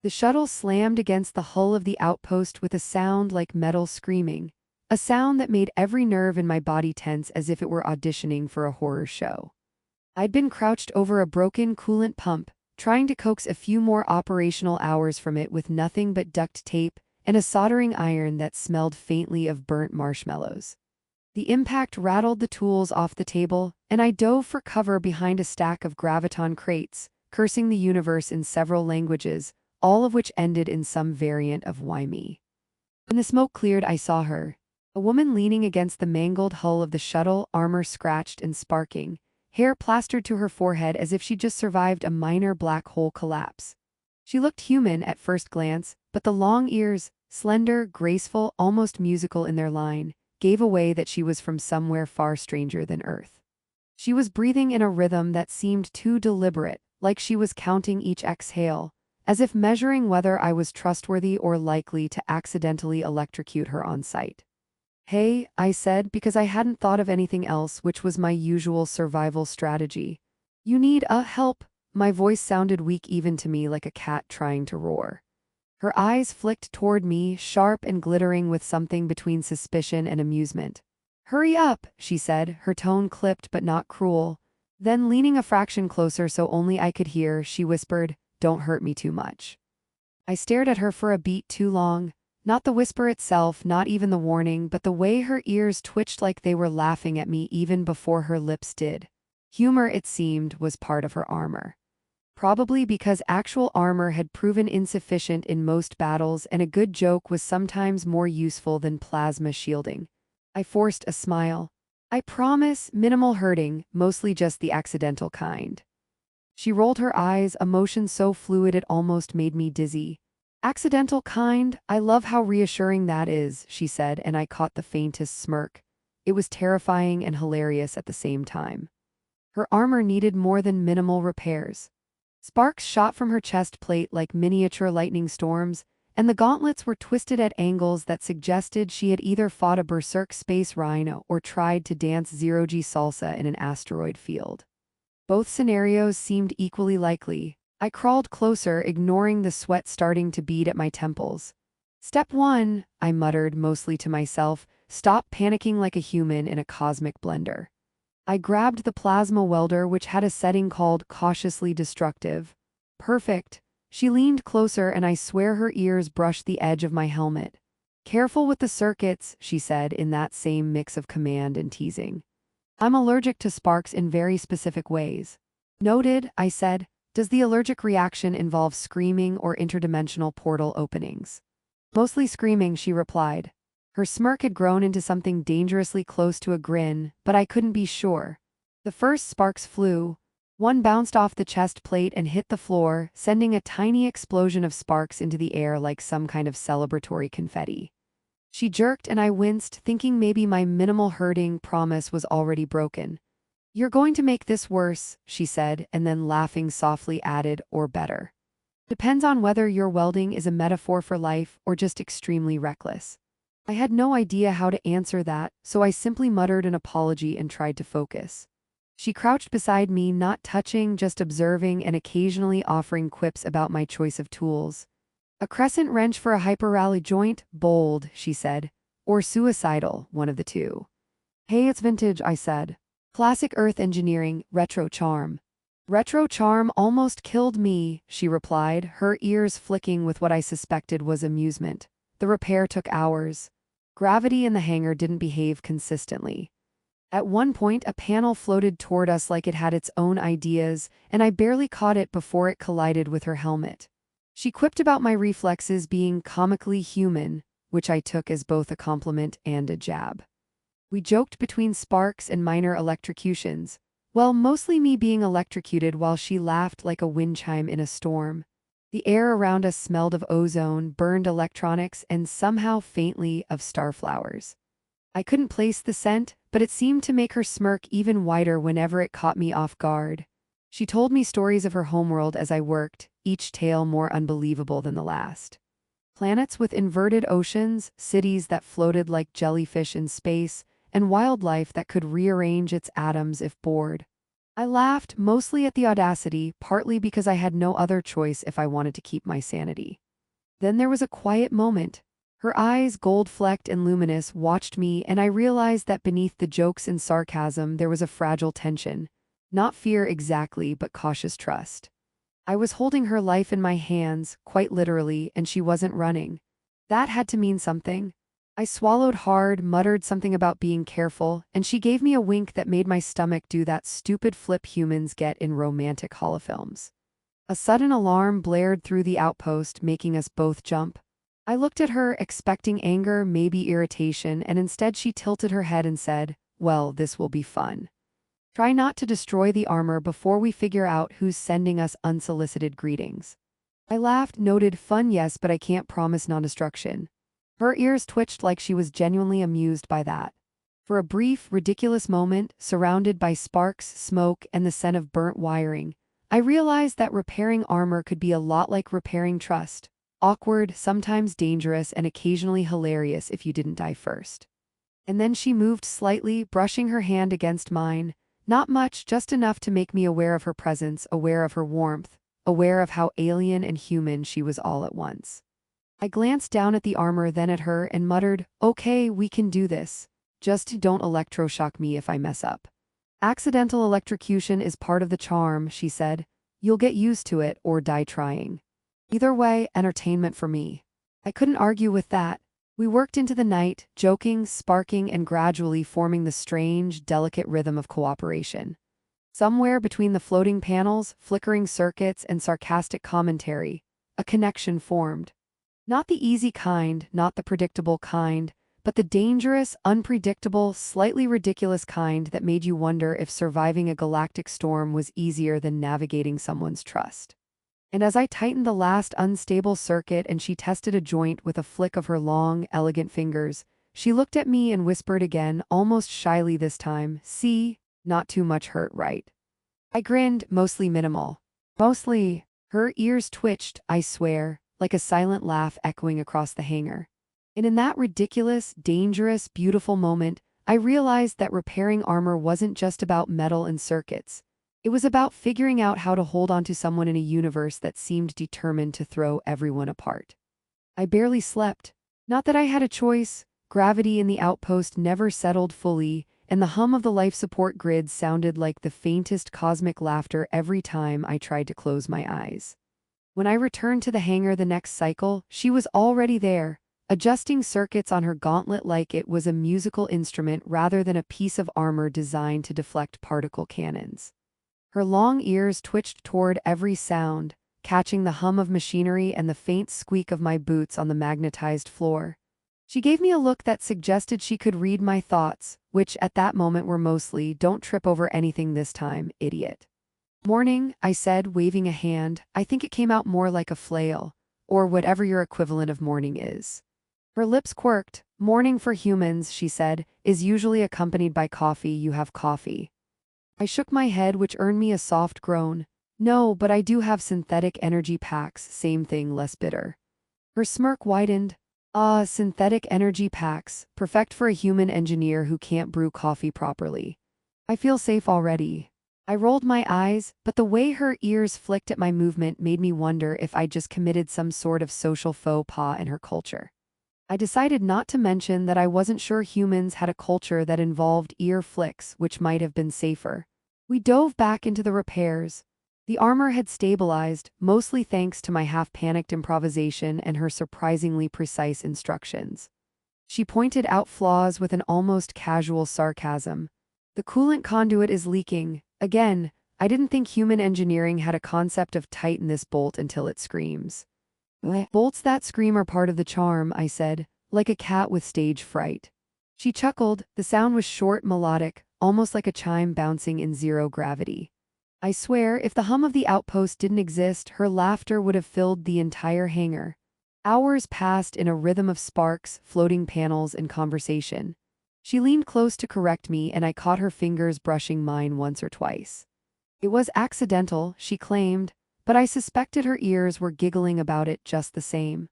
The shuttle slammed against the hull of the outpost with a sound like metal screaming, a sound that made every nerve in my body tense as if it were auditioning for a horror show. I'd been crouched over a broken coolant pump, trying to coax a few more operational hours from it with nothing but duct tape and a soldering iron that smelled faintly of burnt marshmallows. The impact rattled the tools off the table, and I dove for cover behind a stack of graviton crates, cursing the universe in several languages, all of which ended in some variant of "why me?" When the smoke cleared, I saw her. A woman leaning against the mangled hull of the shuttle, armor scratched and sparking, hair plastered to her forehead as if she'd just survived a minor black hole collapse. She looked human at first glance, but the long ears, slender, graceful, almost musical in their line, gave away that she was from somewhere far stranger than Earth. She was breathing in a rhythm that seemed too deliberate, like she was counting each exhale, as if measuring whether I was trustworthy or likely to accidentally electrocute her on sight. "Hey," I said, because I hadn't thought of anything else, which was my usual survival strategy. "You need help?" My voice sounded weak even to me, like a cat trying to roar. Her eyes flicked toward me, sharp and glittering with something between suspicion and amusement. "Hurry up," she said, her tone clipped but not cruel. Then, leaning a fraction closer so only I could hear, she whispered, "Don't hurt me too much." I stared at her for a beat too long. Not the whisper itself, not even the warning, but the way her ears twitched like they were laughing at me even before her lips did. Humor, it seemed, was part of her armor. Probably because actual armor had proven insufficient in most battles and a good joke was sometimes more useful than plasma shielding. I forced a smile. "I promise, minimal hurting, mostly just the accidental kind." She rolled her eyes, a motion so fluid it almost made me dizzy. "Accidental kind? I love how reassuring that is," she said, and I caught the faintest smirk. It was terrifying and hilarious at the same time. Her armor needed more than minimal repairs. Sparks shot from her chest plate like miniature lightning storms, and the gauntlets were twisted at angles that suggested she had either fought a berserk space rhino or tried to dance zero-G salsa in an asteroid field. Both scenarios seemed equally likely. I crawled closer, ignoring the sweat starting to bead at my temples. "Step 1, I muttered, mostly to myself, "stop panicking like a human in a cosmic blender." I grabbed the plasma welder, which had a setting called cautiously destructive. "Perfect." She leaned closer and I swear her ears brushed the edge of my helmet. "Careful with the circuits," she said in that same mix of command and teasing. "I'm allergic to sparks in very specific ways." "Noted," I said. "Does the allergic reaction involve screaming or interdimensional portal openings?" "Mostly screaming," she replied. Her smirk had grown into something dangerously close to a grin, but I couldn't be sure. The first sparks flew. One bounced off the chest plate and hit the floor, sending a tiny explosion of sparks into the air like some kind of celebratory confetti. She jerked and I winced, thinking maybe my minimal hurting promise was already broken. "You're going to make this worse," she said, and then laughing softly added, "or better. Depends on whether your welding is a metaphor for life or just extremely reckless." I had no idea how to answer that, so I simply muttered an apology and tried to focus. She crouched beside me, not touching, just observing and occasionally offering quips about my choice of tools. "A crescent wrench for a hyper-rally joint? Bold," she said. "Or suicidal, one of the two." "Hey, it's vintage," I said. "Classic Earth engineering, retro charm." "Retro charm almost killed me," she replied, her ears flicking with what I suspected was amusement. "The repair took hours. Gravity in the hangar didn't behave consistently. At one point, a panel floated toward us like it had its own ideas, and I barely caught it before it collided with her helmet." She quipped about my reflexes being comically human, which I took as both a compliment and a jab. We joked between sparks and minor electrocutions. Well, mostly me being electrocuted while she laughed like a wind chime in a storm. The air around us smelled of ozone, burned electronics, and somehow faintly of starflowers. I couldn't place the scent, but it seemed to make her smirk even wider whenever it caught me off guard. She told me stories of her homeworld as I worked, each tale more unbelievable than the last. Planets with inverted oceans, cities that floated like jellyfish in space, and wildlife that could rearrange its atoms if bored. I laughed, mostly at the audacity, partly because I had no other choice if I wanted to keep my sanity. Then there was a quiet moment. Her eyes, gold-flecked and luminous, watched me, and I realized that beneath the jokes and sarcasm there was a fragile tension. Not fear exactly, but cautious trust. I was holding her life in my hands, quite literally, and she wasn't running. That had to mean something. I swallowed hard, muttered something about being careful, and she gave me a wink that made my stomach do that stupid flip humans get in romantic holofilms. A sudden alarm blared through the outpost, making us both jump. I looked at her, expecting anger, maybe irritation, and instead she tilted her head and said, "Well, this will be fun. Try not to destroy the armor before we figure out who's sending us unsolicited greetings." I laughed, noted, "Fun, yes, but I can't promise non-destruction." Her ears twitched like she was genuinely amused by that. For a brief, ridiculous moment, surrounded by sparks, smoke, and the scent of burnt wiring, I realized that repairing armor could be a lot like repairing trust. Awkward, sometimes dangerous, and occasionally hilarious if you didn't die first. And then she moved slightly, brushing her hand against mine. Not much, just enough to make me aware of her presence, aware of her warmth, aware of how alien and human she was all at once. I glanced down at the armor, then at her, and muttered, "Okay, we can do this. Just don't electroshock me if I mess up." "Accidental electrocution is part of the charm," she said. "You'll get used to it or die trying. Either way, entertainment for me." I couldn't argue with that. We worked into the night, joking, sparking, and gradually forming the strange, delicate rhythm of cooperation. Somewhere between the floating panels, flickering circuits, and sarcastic commentary, a connection formed. Not the easy kind, not the predictable kind, but the dangerous, unpredictable, slightly ridiculous kind that made you wonder if surviving a galactic storm was easier than navigating someone's trust. And as I tightened the last unstable circuit and she tested a joint with a flick of her long, elegant fingers, she looked at me and whispered again, almost shyly this time, "See, not too much hurt, right?" I grinned, mostly minimal. Mostly. Her ears twitched, I swear, like a silent laugh echoing across the hangar. And in that ridiculous, dangerous, beautiful moment, I realized that repairing armor wasn't just about metal and circuits. It was about figuring out how to hold on to someone in a universe that seemed determined to throw everyone apart. I barely slept. Not that I had a choice. Gravity in the outpost never settled fully, and the hum of the life support grid sounded like the faintest cosmic laughter every time I tried to close my eyes. When I returned to the hangar the next cycle, she was already there, adjusting circuits on her gauntlet like it was a musical instrument rather than a piece of armor designed to deflect particle cannons. Her long ears twitched toward every sound, catching the hum of machinery and the faint squeak of my boots on the magnetized floor. She gave me a look that suggested she could read my thoughts, which at that moment were mostly, "Don't trip over anything this time, idiot." "Morning," I said, waving a hand. I think it came out more like a flail, or whatever your equivalent of morning is. Her lips quirked. "Morning for humans," she said, "is usually accompanied by coffee. You have coffee?" I shook my head, which earned me a soft groan. "No, but I do have synthetic energy packs, same thing, less bitter." Her smirk widened. "Ah, synthetic energy packs, perfect for a human engineer who can't brew coffee properly. I feel safe already." I rolled my eyes, but the way her ears flicked at my movement made me wonder if I'd just committed some sort of social faux pas in her culture. I decided not to mention that I wasn't sure humans had a culture that involved ear flicks, which might have been safer. We dove back into the repairs. The armor had stabilized, mostly thanks to my half-panicked improvisation and her surprisingly precise instructions. She pointed out flaws with an almost casual sarcasm. "The coolant conduit is leaking." Again, I didn't think human engineering had a concept of tighten this bolt until it screams. "Bolts that scream are part of the charm," I said, like a cat with stage fright. She chuckled. The sound was short, melodic, almost like a chime bouncing in zero gravity. I swear, if the hum of the outpost didn't exist, her laughter would have filled the entire hangar. Hours passed in a rhythm of sparks, floating panels, and conversation. She leaned close to correct me, and I caught her fingers brushing mine once or twice. It was accidental, she claimed, but I suspected her ears were giggling about it just the same.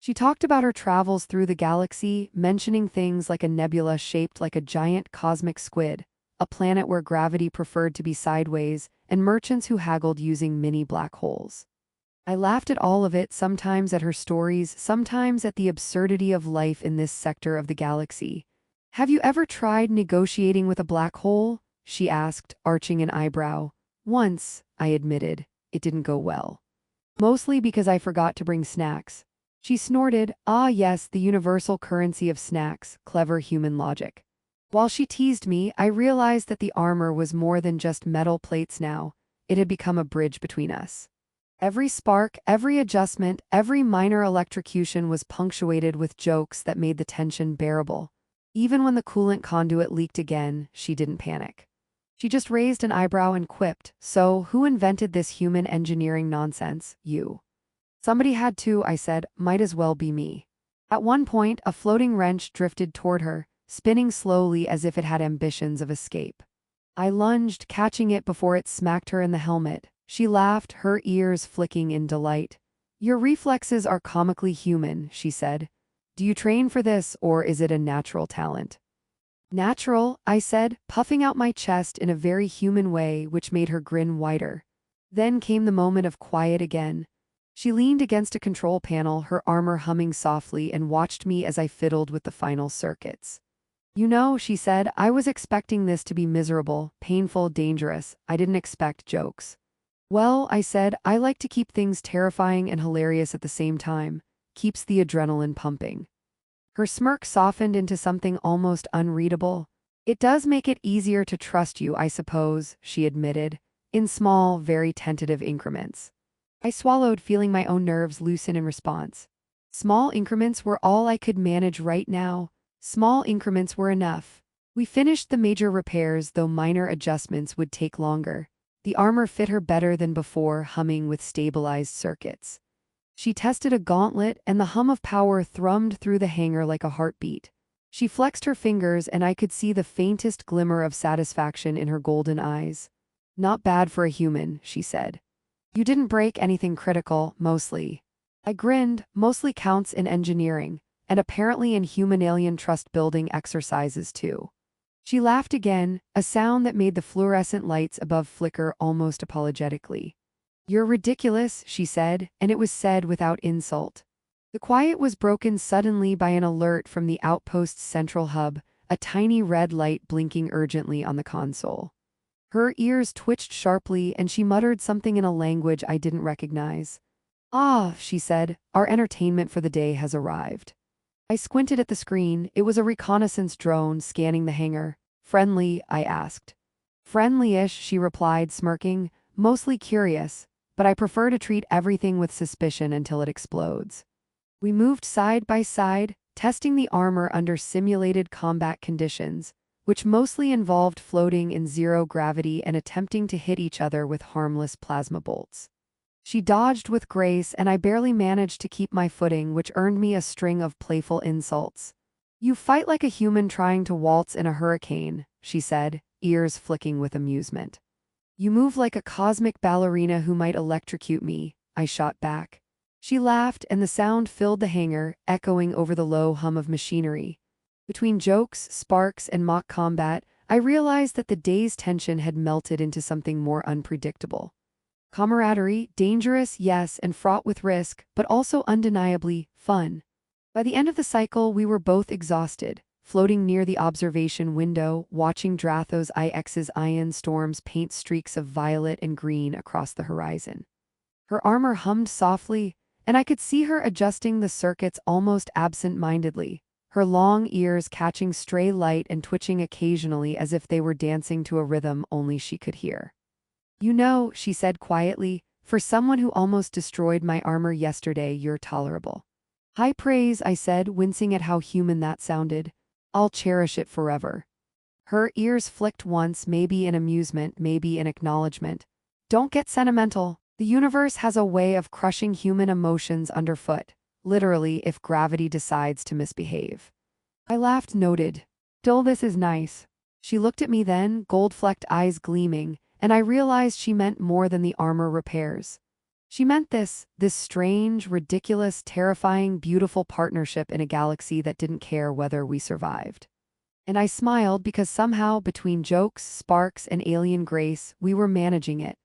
She talked about her travels through the galaxy, mentioning things like a nebula shaped like a giant cosmic squid, a planet where gravity preferred to be sideways, and merchants who haggled using mini black holes. I laughed at all of it, sometimes at her stories, sometimes at the absurdity of life in this sector of the galaxy. "Have you ever tried negotiating with a black hole?" she asked, arching an eyebrow. "Once," I admitted. "It didn't go well. Mostly because I forgot to bring snacks." She snorted. "Ah yes, the universal currency of snacks, clever human logic." While she teased me, I realized that the armor was more than just metal plates now. It had become a bridge between us. Every spark, every adjustment, every minor electrocution was punctuated with jokes that made the tension bearable. Even when the coolant conduit leaked again, she didn't panic. She just raised an eyebrow and quipped, "So, who invented this human engineering nonsense? You." "Somebody had to," I said. "Might as well be me." At one point, a floating wrench drifted toward her, spinning slowly as if it had ambitions of escape. I lunged, catching it before it smacked her in the helmet. She laughed, her ears flicking in delight. "Your reflexes are comically human," she said. "Do you train for this, or is it a natural talent?" "Natural," I said, puffing out my chest in a very human way which made her grin wider. Then came the moment of quiet again. She leaned against a control panel, her armor humming softly, and watched me as I fiddled with the final circuits. "You know," she said, "I was expecting this to be miserable, painful, dangerous. I didn't expect jokes." "Well," I said, "I like to keep things terrifying and hilarious at the same time. Keeps the adrenaline pumping." Her smirk softened into something almost unreadable. "It does make it easier to trust you, I suppose," she admitted, in small, very tentative increments. I swallowed, feeling my own nerves loosen in response. Small increments were all I could manage right now. Small increments were enough. We finished the major repairs, though minor adjustments would take longer. The armor fit her better than before, humming with stabilized circuits. She tested a gauntlet, and the hum of power thrummed through the hangar like a heartbeat. She flexed her fingers, and I could see the faintest glimmer of satisfaction in her golden eyes. "Not bad for a human," she said. "You didn't break anything critical, mostly." I grinned. "Mostly counts in engineering, and apparently in human-alien trust-building exercises too." She laughed again, a sound that made the fluorescent lights above flicker almost apologetically. "You're ridiculous," she said, and it was said without insult. The quiet was broken suddenly by an alert from the outpost's central hub, a tiny red light blinking urgently on the console. Her ears twitched sharply, and she muttered something in a language I didn't recognize. "Ah," she said, "our entertainment for the day has arrived." I squinted at the screen. It was a reconnaissance drone scanning the hangar. "Friendly?" I asked. "Friendly-ish," she replied, smirking. "Mostly curious, but I prefer to treat everything with suspicion until it explodes." We moved side by side, testing the armor under simulated combat conditions, which mostly involved floating in zero gravity and attempting to hit each other with harmless plasma bolts. She dodged with grace, and I barely managed to keep my footing, which earned me a string of playful insults. "You fight like a human trying to waltz in a hurricane," she said, ears flicking with amusement. "You move like a cosmic ballerina who might electrocute me," I shot back. She laughed, and the sound filled the hangar, echoing over the low hum of machinery. Between jokes, sparks, and mock combat, I realized that the day's tension had melted into something more unpredictable. Camaraderie, dangerous, yes, and fraught with risk, but also undeniably fun. By the end of the cycle, we were both exhausted, floating near the observation window, watching Drathos IX's ion storms paint streaks of violet and green across the horizon. Her armor hummed softly, and I could see her adjusting the circuits almost absent-mindedly, her long ears catching stray light and twitching occasionally as if they were dancing to a rhythm only she could hear. "You know," she said quietly, "for someone who almost destroyed my armor yesterday, you're tolerable." "High praise," I said, wincing at how human that sounded. "I'll cherish it forever." Her ears flicked once, maybe in amusement, maybe in acknowledgement. "Don't get sentimental. The universe has a way of crushing human emotions underfoot, literally if gravity decides to misbehave." I laughed, noted. "Still, this is nice." She looked at me then, gold-flecked eyes gleaming, and I realized she meant more than the armor repairs. She meant this strange, ridiculous, terrifying, beautiful partnership in a galaxy that didn't care whether we survived. And I smiled because somehow, between jokes, sparks, and alien grace, we were managing it.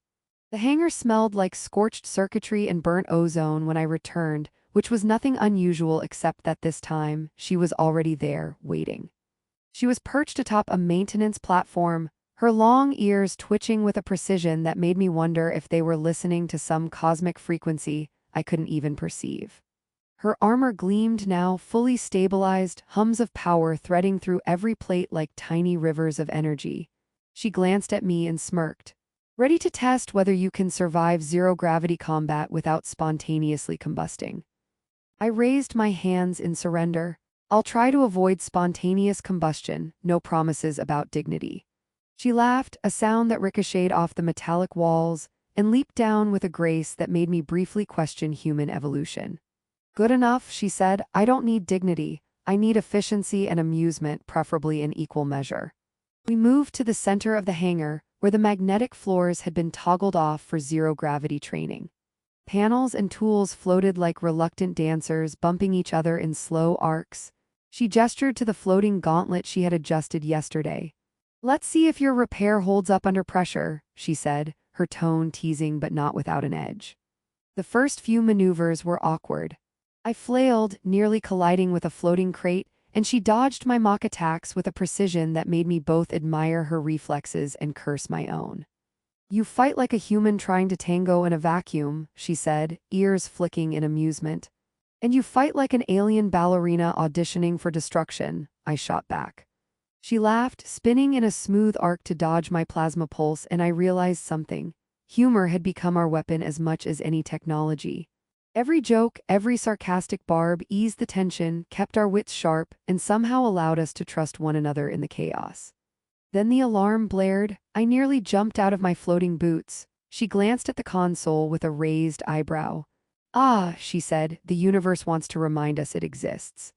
The hangar smelled like scorched circuitry and burnt ozone when I returned, which was nothing unusual except that this time, she was already there, waiting. She was perched atop a maintenance platform, her long ears twitching with a precision that made me wonder if they were listening to some cosmic frequency I couldn't even perceive. Her armor gleamed now, fully stabilized, hums of power threading through every plate like tiny rivers of energy. She glanced at me and smirked. Ready to test whether you can survive zero-gravity combat without spontaneously combusting. I raised my hands in surrender. I'll try to avoid spontaneous combustion, no promises about dignity. She laughed, a sound that ricocheted off the metallic walls, and leaped down with a grace that made me briefly question human evolution. Good enough, she said. I don't need dignity. I need efficiency and amusement, preferably in equal measure. We moved to the center of the hangar, where the magnetic floors had been toggled off for zero-gravity training. Panels and tools floated like reluctant dancers, bumping each other in slow arcs. She gestured to the floating gauntlet she had adjusted yesterday. Let's see if your repair holds up under pressure, she said, her tone teasing but not without an edge. The first few maneuvers were awkward. I flailed, nearly colliding with a floating crate, and she dodged my mock attacks with a precision that made me both admire her reflexes and curse my own. You fight like a human trying to tango in a vacuum, she said, ears flicking in amusement. And you fight like an alien ballerina auditioning for destruction, I shot back. She laughed, spinning in a smooth arc to dodge my plasma pulse, and I realized something. Humor had become our weapon as much as any technology. Every joke, every sarcastic barb eased the tension, kept our wits sharp, and somehow allowed us to trust one another in the chaos. Then the alarm blared. I nearly jumped out of my floating boots. She glanced at the console with a raised eyebrow. Ah, she said, the universe wants to remind us it exists.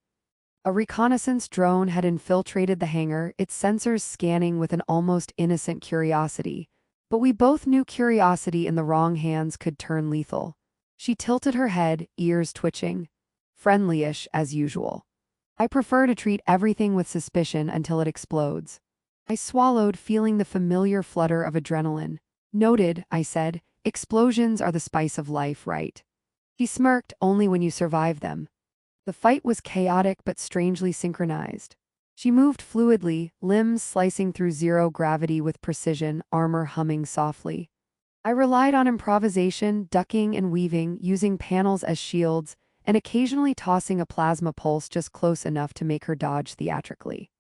A reconnaissance drone had infiltrated the hangar, its sensors scanning with an almost innocent curiosity. But we both knew curiosity in the wrong hands could turn lethal. She tilted her head, ears twitching. Friendly-ish, as usual. I prefer to treat everything with suspicion until it explodes. I swallowed, feeling the familiar flutter of adrenaline. Noted, I said, explosions are the spice of life, right? He smirked, only when you survive them. The fight was chaotic but strangely synchronized. She moved fluidly, limbs slicing through zero gravity with precision, armor humming softly. I relied on improvisation, ducking and weaving, using panels as shields, and occasionally tossing a plasma pulse just close enough to make her dodge theatrically.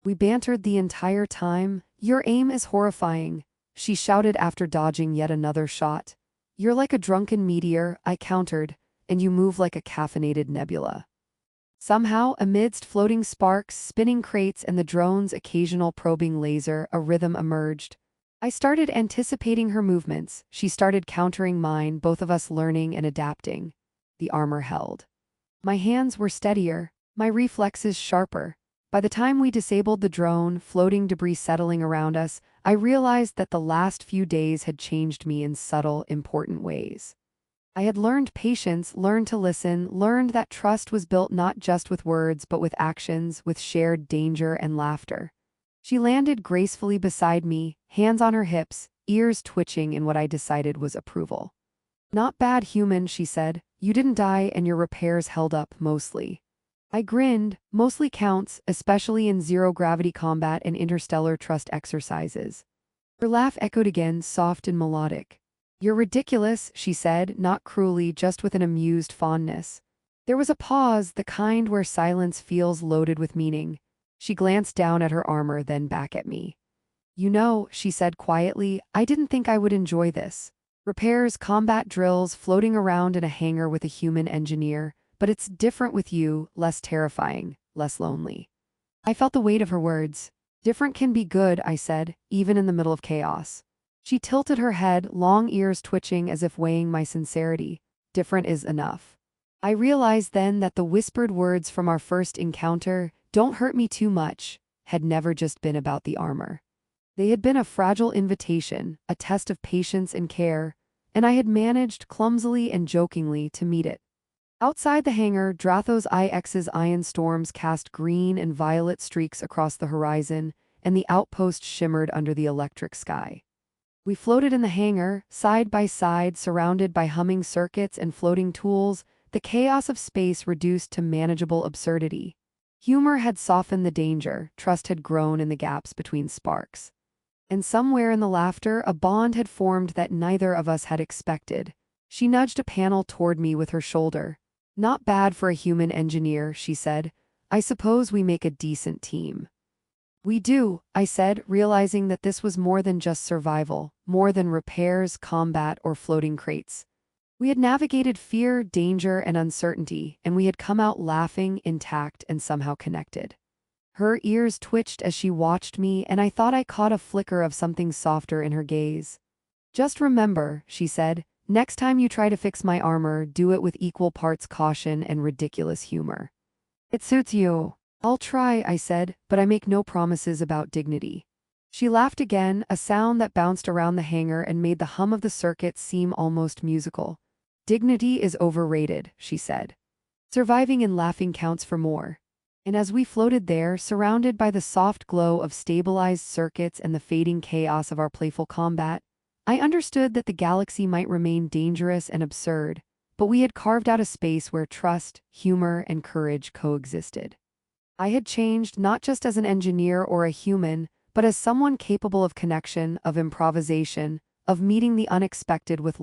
We bantered the entire time. Your aim is horrifying, she shouted after dodging yet another shot. You're like a drunken meteor, I countered, and you move like a caffeinated nebula. Somehow, amidst floating sparks, spinning crates, and the drone's occasional probing laser, a rhythm emerged. I started anticipating her movements. She started countering mine, both of us learning and adapting. The armor held. My hands were steadier, my reflexes sharper. By the time we disabled the drone, floating debris settling around us, I realized that the last few days had changed me in subtle, important ways. I had learned patience, learned to listen, learned that trust was built not just with words but with actions, with shared danger and laughter. She landed gracefully beside me, hands on her hips, ears twitching in what I decided was approval. Not bad, human, she said. You didn't die and your repairs held up, mostly. I grinned. Mostly counts, especially in zero-gravity combat and interstellar trust exercises. Her laugh echoed again, soft and melodic. You're ridiculous, she said, not cruelly, just with an amused fondness. There was a pause, the kind where silence feels loaded with meaning. She glanced down at her armor, then back at me. You know, she said quietly, I didn't think I would enjoy this. Repairs, combat drills, floating around in a hangar with a human engineer. But it's different with you, less terrifying, less lonely. I felt the weight of her words. Different can be good, I said, even in the middle of chaos. She tilted her head, long ears twitching as if weighing my sincerity. Different is enough. I realized then that the whispered words from our first encounter, "Don't hurt me too much," had never just been about the armor. They had been a fragile invitation, a test of patience and care, and I had managed, clumsily and jokingly, to meet it. Outside the hangar, Drathos IX's ion storms cast green and violet streaks across the horizon, and the outpost shimmered under the electric sky. We floated in the hangar, side by side, surrounded by humming circuits and floating tools, the chaos of space reduced to manageable absurdity. Humor had softened the danger, trust had grown in the gaps between sparks. And somewhere in the laughter, a bond had formed that neither of us had expected. She nudged a panel toward me with her shoulder. "Not bad for a human engineer," she said. "I suppose we make a decent team." "We do," I said, realizing that this was more than just survival, more than repairs, combat, or floating crates. We had navigated fear, danger, and uncertainty, and we had come out laughing, intact, and somehow connected. Her ears twitched as she watched me, and I thought I caught a flicker of something softer in her gaze. "Just remember," she said, "next time you try to fix my armor, do it with equal parts caution and ridiculous humor." "It suits you." "I'll try," I said, "but I make no promises about dignity." She laughed again, a sound that bounced around the hangar and made the hum of the circuit seem almost musical. "Dignity is overrated," she said. "Surviving and laughing counts for more." And as we floated there, surrounded by the soft glow of stabilized circuits and the fading chaos of our playful combat, I understood that the galaxy might remain dangerous and absurd, but we had carved out a space where trust, humor, and courage coexisted. I had changed not just as an engineer or a human, but as someone capable of connection, of improvisation, of meeting the unexpected with